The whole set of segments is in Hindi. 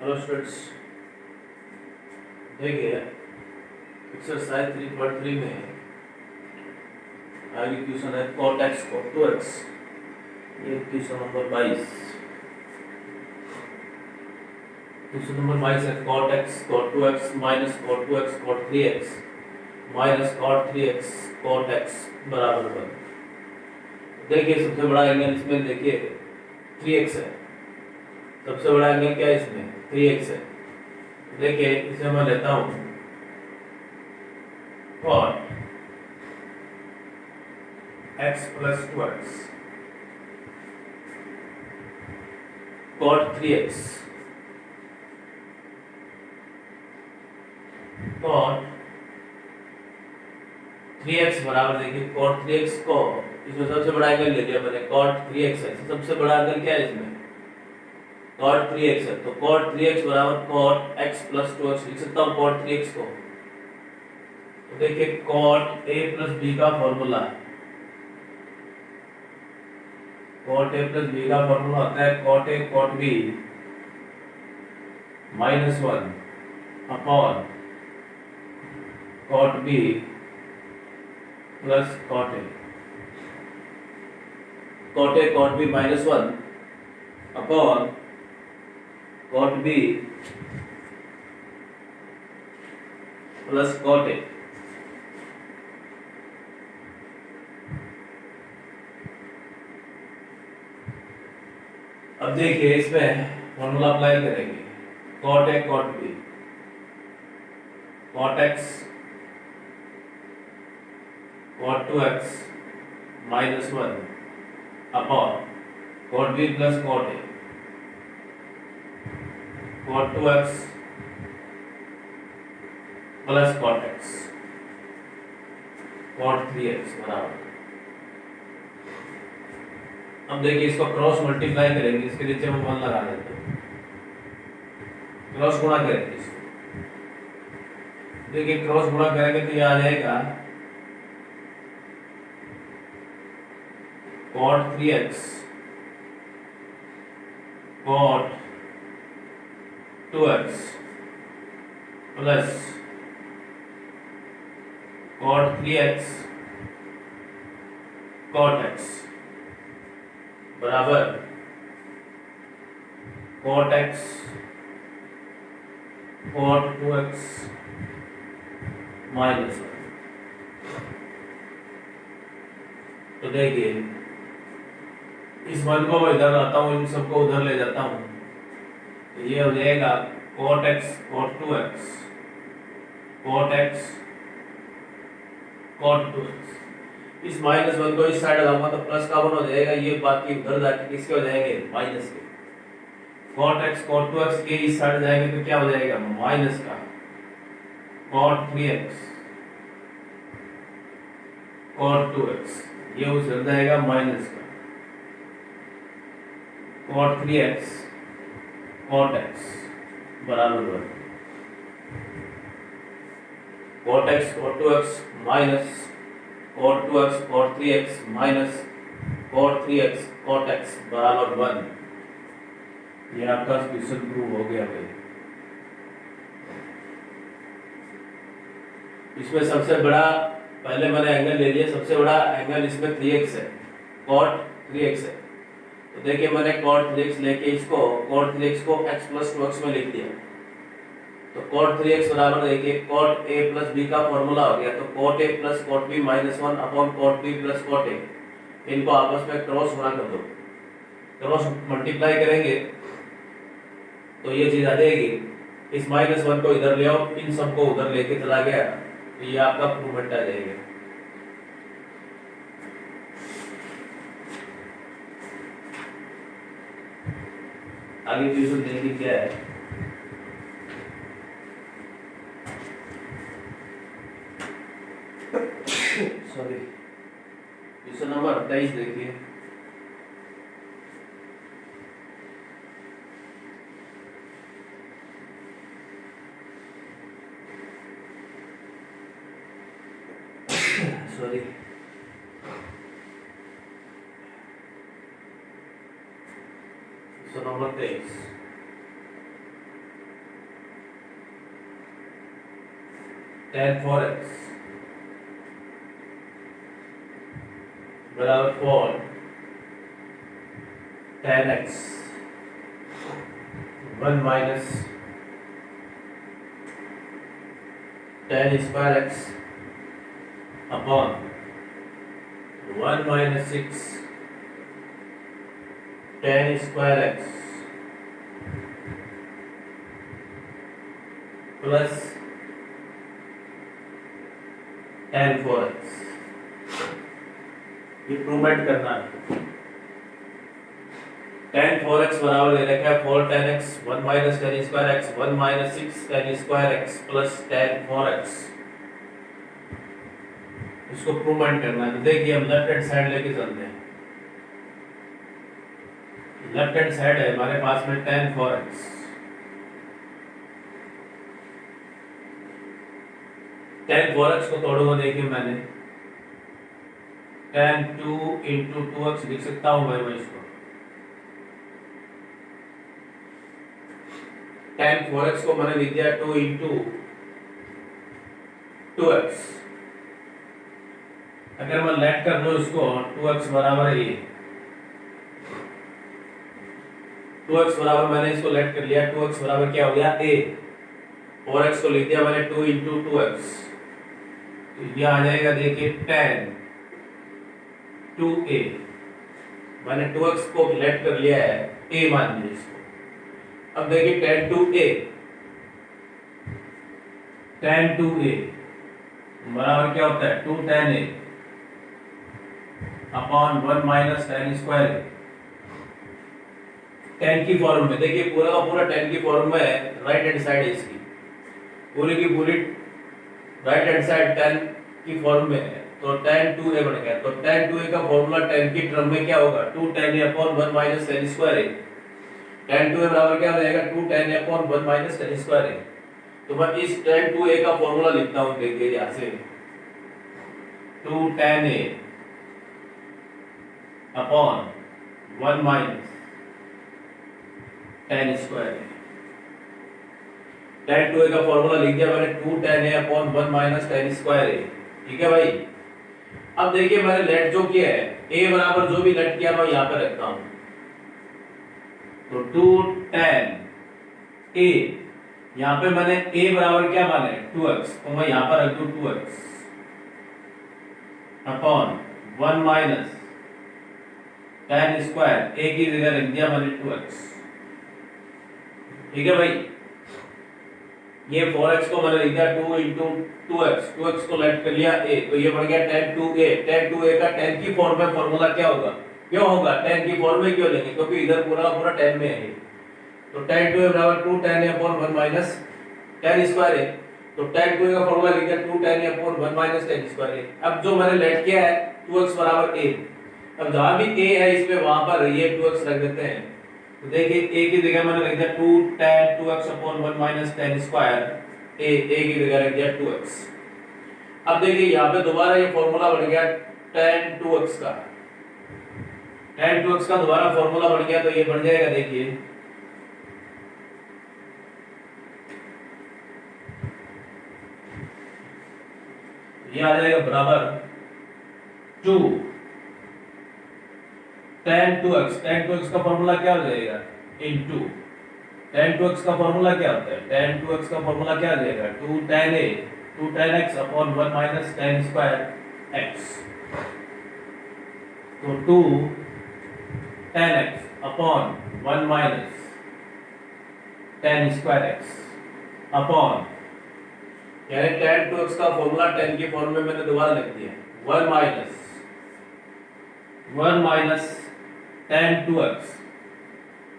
हेलो स्टूडेंट्स, देखिए एक्सरसाइज 3.3 में आगे क्वेश्चन है cot x cot 2x। ये क्वेश्चन नंबर 22। क्वेश्चन नंबर 22 है cot x cot 2x minus cot 2x cot 3x minus cot 3x cot x बराबर 1। देखिए सबसे बड़ा एंगल इसमें देखिए 3x है। सबसे बड़ा एंगल क्या है इसमें 3x है। देखिए इसे मैं लेता हूं cot x plus 2x cot 3x cot 3x बराबर देखिए cot 3x को इसमें सबसे बड़ा एंगल ले लिया मैंने cot 3x है। सबसे बड़ा एंगल क्या है इसमें cot 3x है, तो cot 3x बराबर cot x plus 2x लिख सकता हूँ cot 3x को। तो देखिए cot a plus b का फॉर्मूला है। cot a plus b का फॉर्मूला होता है cot a cot b minus 1 upon cot b plus cot a। cot a cot b minus 1 upon cot b plus cot a। अब देखिए इसमें फॉर्मूला अप्लाई करेंगे cot a cot b cot x cot 2x minus 1 upon cot b plus cot a cot 2x plus cot x cot 3x बराबर। अब देखिए इसको क्रॉस मल्टीप्लाई करेंगे, इसके नीचे हम 1 लगा देते हैं, क्रॉस गुणा करेंगे इसको। देखिए क्रॉस गुणा करेंगे तो ये आ जाएगा cot 3x cot 2x plus cot 3x cot x बराबर cot x cot 2x minus 1। तो देखिए इस वन को मैं इधर लाता हूँ, इन सबको उधर ले जाता हूँ, तो ये हो जाएगा cot x cot 2x cot x cot 2x। इस माइनस 1 को इस साइड लाऊंगा तो प्लस का 1 हो जाएगा, ये बाकी उधर जाके किसके हो जाएंगे माइनस के। cot x cot 2x के इस साइड जाएंगे तो क्या हो जाएगा माइनस का cot 3x cot 2x, ये उधर जाएगा माइनस का cot 3x cot x बराबर 1। cot x cot 2x minus cot 2x cot 3x minus cot 3x cot x बराबर 1। ये आपका क्वेश्चन प्रूव हो गया भाई। इसमें सबसे बड़ा पहले मैंने एंगल ले लिया, सबसे बड़ा एंगल इसमें 3x है, cot 3x है। तो देखिए मैंने cot 3x लेके इसको cot 3x को x plus 2x में लिख दिया, तो cot 3x बराबर देखिए cot a plus b का फॉर्मूला हो गया, तो cot a plus cot b minus 1 upon cot b plus cot a। इनको आपस में क्रॉस गुणा कर दो, क्रॉस मल्टीप्लाई करेंगे तो ये चीज आ जाएगी। इस माइनस 1 को इधर ले आओ, इन सबको उधर लेके चला गया, तो ये आपका प्रूवमेंट आ जाएगा। आगे क्वेश्चन देखिए क्या है। सॉरी, क्वेश्चन नंबर 28 देखिए। Sorry, question number 23। tan 4x बराबर 4 tan x 1 minus tan square x upon 1 minus 6 tan square x plus tan 4x। ये प्रूवमेंट करना है। tan 4x बराबर दे रखा है 4 tan x 1 minus tan square x 1 minus 6 tan square x plus tan 4x। इसको प्रूवमेंट करना है। तो देखिए हम लेफ्ट हैंड साइड लेके चलते हैं। लेफ्ट हैंड साइड है हमारे पास में tan 4x। tan 4x को तोड़ूंगा, देखिए मैंने tan 2 इंटू 2x लिख सकता हूं मैं इसको। tan 4x को मैंने लिख दिया 2 इंटू 2x। अगर मैं लेट कर दूं इसको 2x बराबर है 2x बराबर मैंने इसको लेट कर लिया। 2x बराबर क्या हो गया a। 4x को लिख दिया मैंने 2 इंटू 2x। ये आ जाएगा देखिए tan 2a। मैंने 2x को लेट कर लिया है a मान लीजिए इसको। अब देखिए tan 2a बराबर क्या होता है 2 tan a upon 1 minus tan square a। tan की फॉर्म में देखिए पूरा का पूरा tan की फॉर्म में राइट हैंड साइड है इसकी, पूरी की पूरी राइट हैंड साइड tan की फॉर्म में है। तो tan 2a बन गया। तो tan 2a का फॉर्मूला tan की टर्म में क्या होगा 2 tan a upon 1 minus tan square a। tan 2a बराबर क्या हो जाएगा 2 tan a upon 1 minus tan square a। तो मैं इस tan 2a का फॉर्मूला लिखता हूं, देखिए यहां से 2 tan a upon 1 minus tan square a। tan 2a का फॉर्मूला लिख दिया मैंने 2 tan a upon 1 minus tan square a। ठीक है भाई। अब देखिए मैंने लेट जो किया है a बराबर जो भी लेट किया मैं यहां पे रखता हूं। तो 2 tan a यहां पे मैंने a बराबर क्या माना है 2x, तो मैं यहां पर रख दूं 2x upon 1 minus tan square a की जगह रख दिया मैंने 2x। ठीक है भाई। ये 4x को मैंने लिख दिया 2 इंटू 2x। 2x को लेट कर लिया a, तो ये बन गया tan 2a। tan 2a का tan की फॉर्म में फॉर्मूला क्या होगा, क्यों होगा tan की फॉर्म में क्यों लेंगे, क्योंकि इधर पूरा पूरा tan में है। तो tan 2a बराबर 2 tan a upon 1 minus tan square a। तो tan 2a का फॉर्मूला लिख दिया 2 tan a upon 1 minus tan square a। अब जो मैंने लेट किया है 2x बराबर a। अब जहां भी a है इसमें वहां पर ये 2x रख देते हैं। तो देखिए a की जगह मैंने लिख दिया 2 tan 2x upon 1 minus tan square a की जगह रख दिया 2x। अब देखिए यहाँ पे दोबारा ये फॉर्मूला बन गया tan 2x का। tan 2x का दोबारा फॉर्मूला बन गया, तो ये बन जाएगा देखिए ये आ जाएगा बराबर 2 tan 2x। tan 2x का फॉर्मूला क्या हो जाएगा इनटू tan 2x का फॉर्मूला क्या होता है tan 2x का फॉर्मूला क्या आ जाएगा 2 tan a 2 tan x upon 1 minus tan square x। तो 2 tan x upon 1 minus tan square x upon यानी tan 2x का फॉर्मूला tan की फॉर्म में मैंने दोबारा लिख दिया 1 minus tan 2x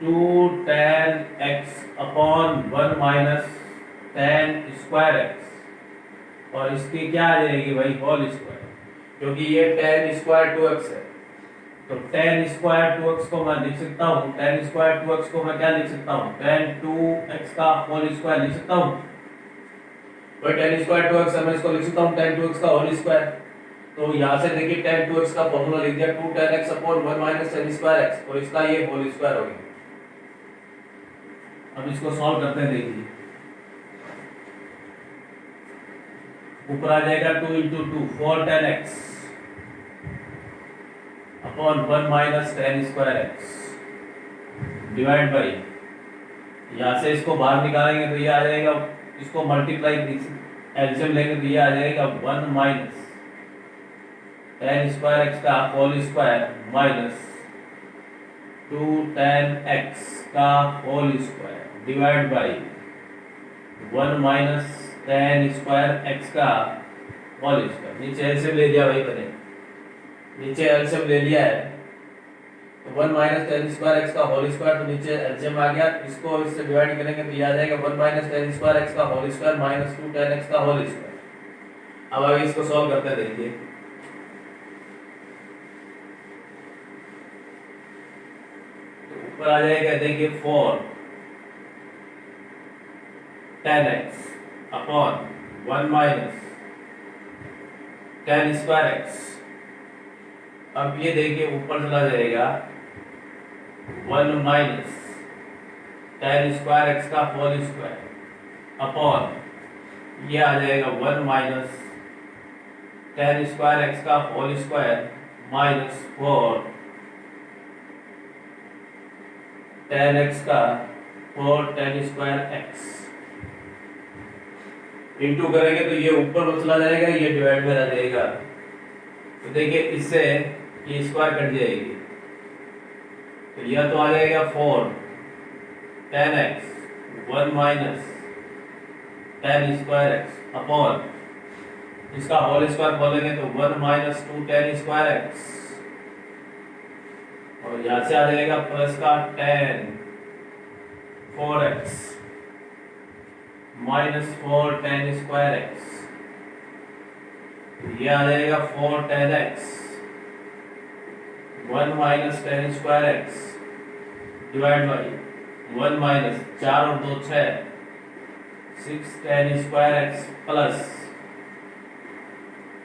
2 tan x upon 1 minus tan square x। और इसकी क्या आ जाएगी भाई होल स्क्वायर, क्योंकि ये tan स्क्वायर 2x है। तो tan स्क्वायर 2x को मैं लिख सकता हूँ, tan स्क्वायर 2x को मैं क्या लिख सकता हूँ tan 2x का होल स्क्वायर लिख सकता हूँ। तो tan स्क्वायर 2x है, मैं इसको लिख सकता हूँ tan 2x का होल स्क्वायर। तो यहाँ से देखिए tan 2x का फॉर्मूला लिख दिया 2 tan x upon 1 minus tan square x, और इसका ये होल स्क्वायर हो गया। अब इसको सॉल्व करते हैं। देखिए ऊपर आ जाएगा 2 into 2 4 tan x upon 1 minus tan square x divide by, यहाँ से इसको बाहर निकालेंगे तो ये आ जाएगा, इसको मल्टीप्लाई एलसीएम लेंगे तो ये आ जाएगा 1 माइनस tan स्क्वायर x का whole square minus 2 tan x का होल स्क्वायर divide by 1 minus tan square x का होल स्क्वायर। नीचे एलसीएम ले लिया भाई मैंने, नीचे एलसीएम ले लिया है तो 1 माइनस tan स्क्वायर x का होल स्क्वायर, तो नीचे एलसीएम आ गया, इसको इससे डिवाइड करेंगे तो ये आ जाएगा 1 माइनस tan स्क्वायर x का whole square minus 2 tan x का होल स्क्वायर। अब आगे इसको सॉल्व करते हैं, देखिए तो ऊपर आ जाएगा, देखिए 4 tan x upon 1 minus tan square x। अब ये देखिए ऊपर चला जाएगा 1 माइनस tan स्क्वायर x का होल स्क्वायर अपॉन ये आ जाएगा 1 माइनस tan स्क्वायर x का whole square minus 4 tan x का 4 tan स्क्वायर x इंटू करेंगे तो ये ऊपर चला जाएगा, ये डिवाइड में आ जाएगा, तो देखिए इससे ये स्क्वायर कट जाएगी तो यह तो आ जाएगा 4 tan x 1 minus tan square x upon इसका होल स्क्वायर बोलेंगे तो 1 माइनस 2 tan स्क्वायर x, और यहाँ से आ जाएगा प्लस का tan 4x minus 4 tan square x, ये आ जाएगा 4 tan x 1 minus tan square x divide by 1 minus 4 और 2 6 6 tan square x plus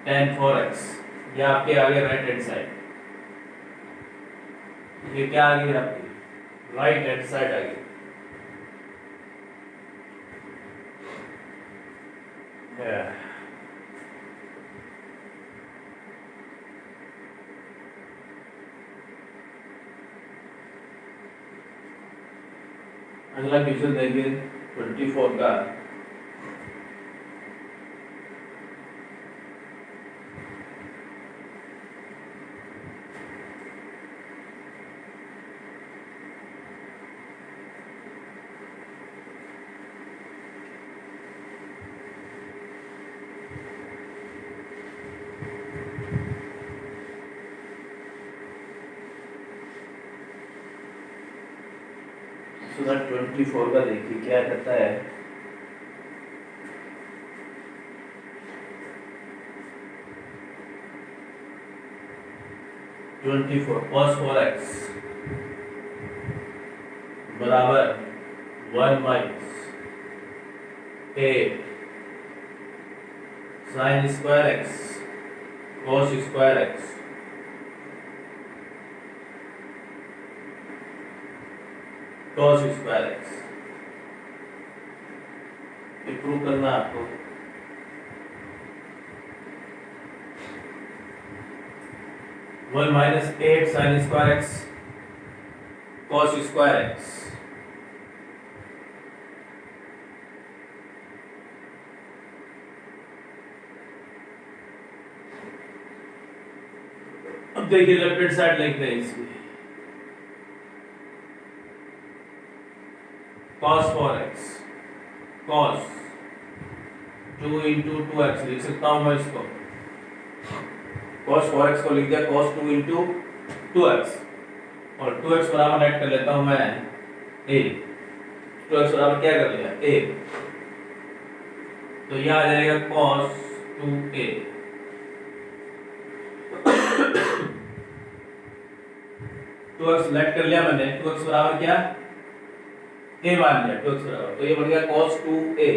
tan 4x। ये आपके आगे राइट हैंड साइड, ये क्या आ गई आपकी राइट हैंड साइड आ गई। अगला क्वेश्चन देखिए 24 का। सुधा 24 का देखिए क्या कहता है। cos 4x बराबर 1 minus 8 sin square x cos square x cos square x। ये प्रूव करना है आपको। One minus 8 sin square x cos square x, अब देखिए लेफ्ट हैंड साइड लिखते हैं इसकी cos 4x cos 2 into 2x लिख सकता हूं मैं इसको। cos 4x को लिख दिया cos 2 इंटू 2x, और 2x बराबर ऐड कर लेता हूं मैं a। 2x बराबर क्या कर लिया a, तो यह आ जाएगा cos 2a। 2x लेट कर लिया मैंने, 2x बराबर क्या a मान लिया 2x बराबर, तो ये बन गया cos 2a।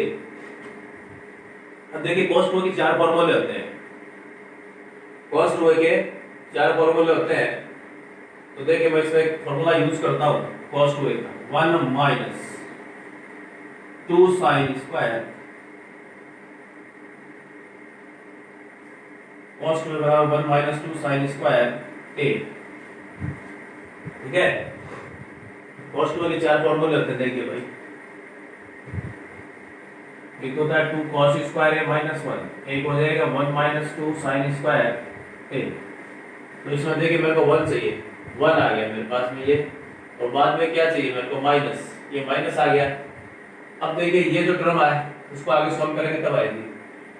अब देखिए cos 2 के 4 फॉर्मूले होते हैं, cos 2a के 4 फॉर्मूले होते हैं, तो देखिए मैं इसमें एक फॉर्मूला यूज करता हूं cos 2a का 1 माइनस 2 sin स्क्वायर cos 2 बराबर 1 माइनस 2 साइन स्क्वायर a। ठीक है, cos 2 के चार फॉर्मूले होते हैं, देखिए भाई। एक होता है 2 cos स्क्वायर a माइनस 1, एक हो जाएगा 1 माइनस 2 साइन स्क्वायर a। तो इसमें देखिए मेरे को 1 चाहिए, 1 आ गया मेरे पास में ये, और बाद में क्या चाहिए मेरे को माइनस, ये माइनस आ गया। अब देखिए ये जो टर्म है उसको आगे सॉल्व करेंगे तब आएगी।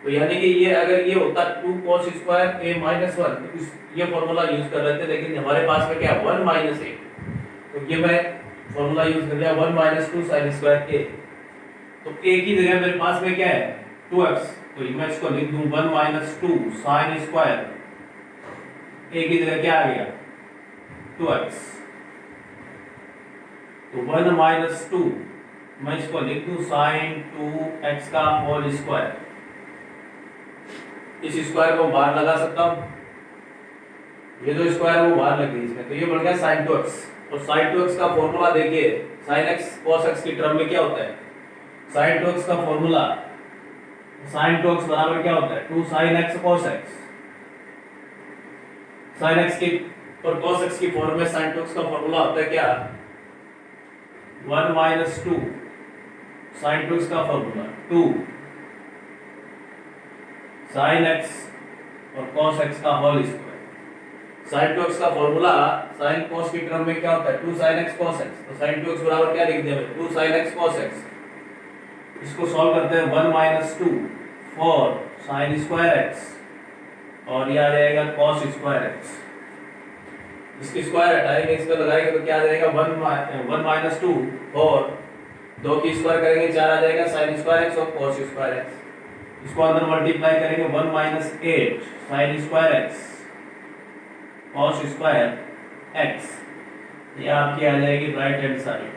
तो यानी कि ये अगर ये होता 2 cos स्क्वायर a माइनस 1, तो ये फॉर्मूला यूज कर रहे थे, लेकिन हमारे पास में क्या 1 माइनस a, तो ये मैं फॉर्मूला यूज कर लिया 1 माइनस 2 साइन स्क्वायर a। तो a की जगह मेरे पास में क्या है 2x, तो मैं इसको लिख दूं 1 माइनस 2 साइन स्क्वायर a की जगह क्या आ गया 2x। तो 1 माइनस 2 मैं इसको लिख दूं साइन 2x का होल स्क्वायर। इस स्क्वायर को बाहर लगा सकता हूं, ये जो स्क्वायर वो बाहर लग गई इसमें, तो ये बन गया sin 2x। और sin 2x का फॉर्मूला देखिए sin x cos x की टर्म में क्या होता है, sin 2x का फॉर्मूला sin 2x बराबर क्या होता है 2 sin x cos x। sin x की और cos x की फॉर्म में sin 2x का फॉर्मूला होता है क्या 1 माइनस 2 sin 2x का फॉर्मूला 2 sin x और cos x का होल स्क्वायर। sin 2x का फॉर्मूला sin cos की टर्म में क्या होता है 2 sin x cos x, तो sin 2x बराबर क्या लिख दिया मैंने 2 sin x cos x। इसको सॉल्व करते हैं 1 माइनस 2 4 sin स्क्वायर x, और ये आ जाएगा cos स्क्वायर x। इसकी स्क्वायर हटाएंगे, इस पे लगाएंगे तो क्या आ जाएगा 1 माइनस 2 4, 2 की स्क्वायर करेंगे 4 आ जाएगा sin स्क्वायर x और cos स्क्वायर x। इसको अंदर मल्टीप्लाई करेंगे 1 minus 8 sine square x cos square x, ये आपकी आ जाएगी राइट हैंड साइड।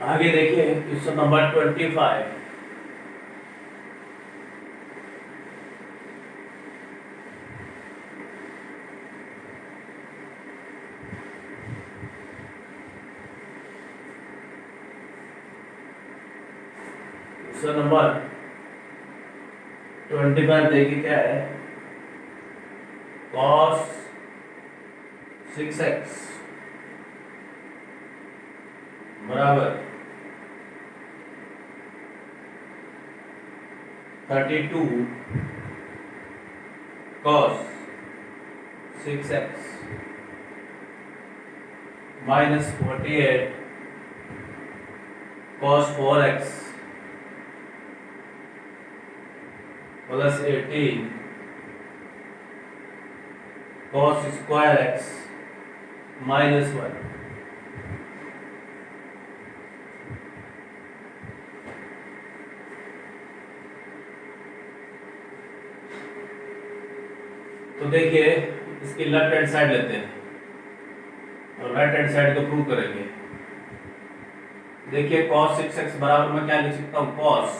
आगे देखिए क्वेश्चन नंबर 25। क्वेश्चन नंबर 25 देखिए क्या है, cos 6x बराबर 32 cos 6x minus 48 cos 4x plus 18 cos square x minus 1। तो देखिए इसकी लेफ्ट हैंड साइड लेते हैं और राइट हैंड साइड को प्रूव करेंगे। देखिए cos 6x बराबर मैं क्या लिख सकता हूँ cos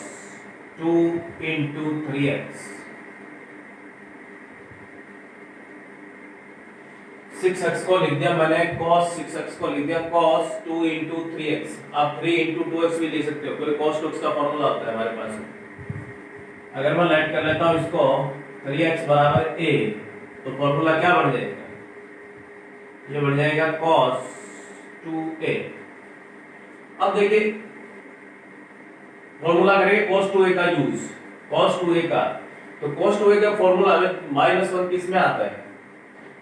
2 into 3x। 6x को लिख दिया मैंने, cos 6x को लिख दिया cos 2 into 3x। आप 3 into 2x भी ले सकते हो, क्योंकि cos 2x का फॉर्मूला होता है हमारे पास। अगर मैं राइट कर लेता हूँ इसको 3x बराबर a, तो फॉर्मूला क्या बन जाएगा, ये बन जाएगा cos 2a। अब देखिए फॉर्मूला करेंगे cos 2a का यूज, cos 2a का, तो cos 2a का फॉर्मूला हमें -1 किसमें आता है,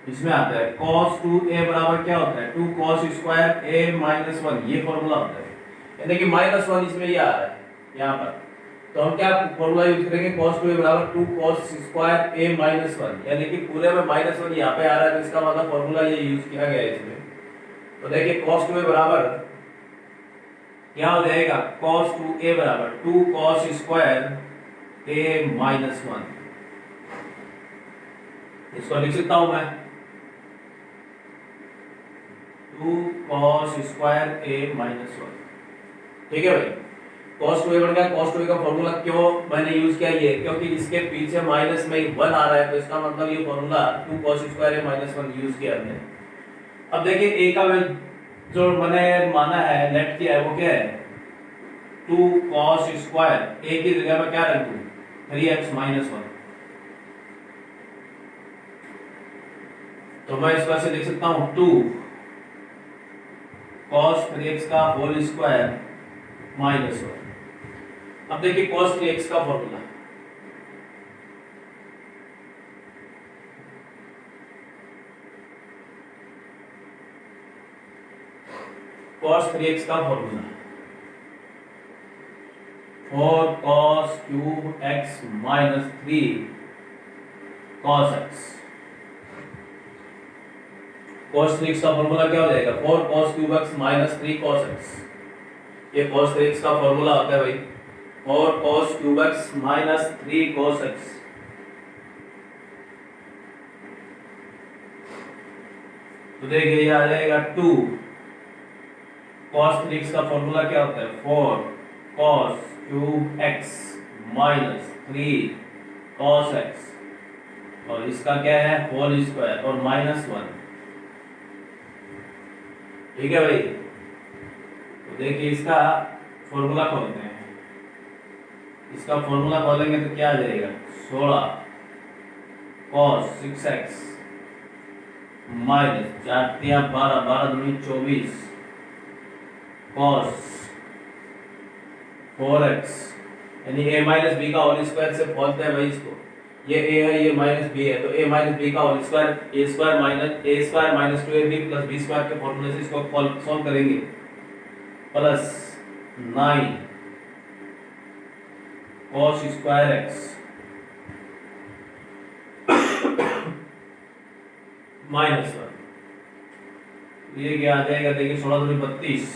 इसमें आता है cos 2a बराबर क्या होता है 2 cos स्क्वायर a -1, ये फॉर्मूला होता है। यानी कि -1 इसमें ये आ रहा है यहाँ पर, तो हम क्या फॉर्मूला यूज करेंगे cos 2a बराबर 2 cos स्क्वायर a -1, यानी कि पूरे में -1 यहाँ पे आ रहा है, तो इसका मतलब फॉर्मूला ये यूज किया गया है इसमें। तो देखिए cos 2a बराबर क्या हो जाएगा, cos 2a बराबर 2 cos स्क्वायर a -1, इसको लिख सकता हूं मैं 2 cos स्क्वायर a -1। ठीक है भाई, cos 2a बन गया। cos 2a का फॉर्मूला क्यों मैंने यूज किया ये, क्योंकि इसके पीछे माइनस में 1 आ रहा है, तो इसका मतलब ये formula 2 cos square a minus 1 use किया हमने। अब देखिए a का जो मैंने माना है लेट किया है वो क्या है 2 cos स्क्वायर, a की जगह मैं क्या रख दूं 3x माइनस 1। तो मैं इस बार से लिख सकता हूं 2 cos 3x का होल स्क्वायर माइनस 1। अब देखिए cos 3x का फॉर्मूला, cos 3x का formula 4 cos cube x minus 3 cos x। cos 3x का फॉर्मूला क्या हो जाएगा 4 cos cube x minus 3 cos x। ये cos 3x का फॉर्मूला होता है भाई 4 cos cube x minus 3 cos x। तो देखिए ये आ जाएगा 2 cos 3x का फॉर्मूला क्या होता है 4 cos cube x minus 3 cos x, और इसका क्या है होल स्क्वायर और माइनस 1। ठीक है भाई। तो देखिए इसका फॉर्मूला खोलते हैं, इसका फॉर्मूला खोलेंगे तो क्या आ जाएगा 16 cos 6x माइनस 4 3 12 12 दूनी 24 cos 4x, यानी a माइनस बी का होल स्क्वायर से खोलते हैं भाई इसको, ये a है ये माइनस b है, तो a माइनस b का whole square a square minus 2ab plus b square के फॉर्मूले से इसको सॉल्व करेंगे, plus 9 cos square x minus 1। ये क्या आ जाएगा देखिए 16 दूनी 32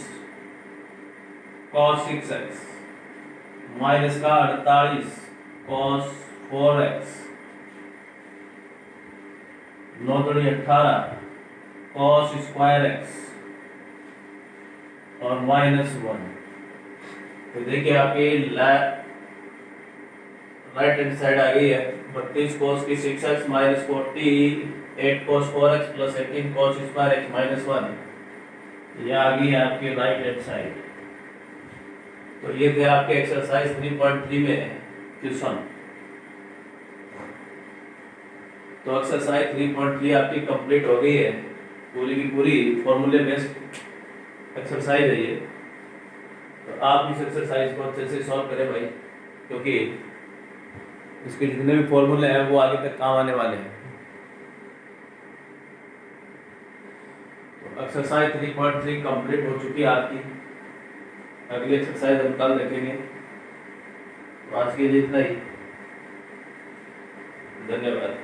cos 6x माइनस का 48 cos 4x 9 दूनी 18 cos स्क्वायर x और माइनस 1। तो देखिए आपकी राइट हैंड साइड आ गई है 32 cos की 6x minus 48 cos 4x plus 18 cos square x minus 1। ये आ गई है आपकी राइट हैंड साइड। तो ये थे आपके एक्सरसाइज 3.3 में क्वेश्चन। तो एक्सरसाइज 3.3 आपकी कंप्लीट हो गई है, पूरी की पूरी फॉर्मूले बेस्ड एक्सरसाइज है ये। तो आप इस एक्सरसाइज को अच्छे से सॉल्व करें भाई, क्योंकि इसके जितने भी फॉर्मूले हैं वो आगे तक काम आने वाले हैं। तो एक्सरसाइज 3.3 कंप्लीट हो चुकी है आपकी। अगली एक्सरसाइज हम कल देखेंगे। तो आज के लिए इतना ही, धन्यवाद।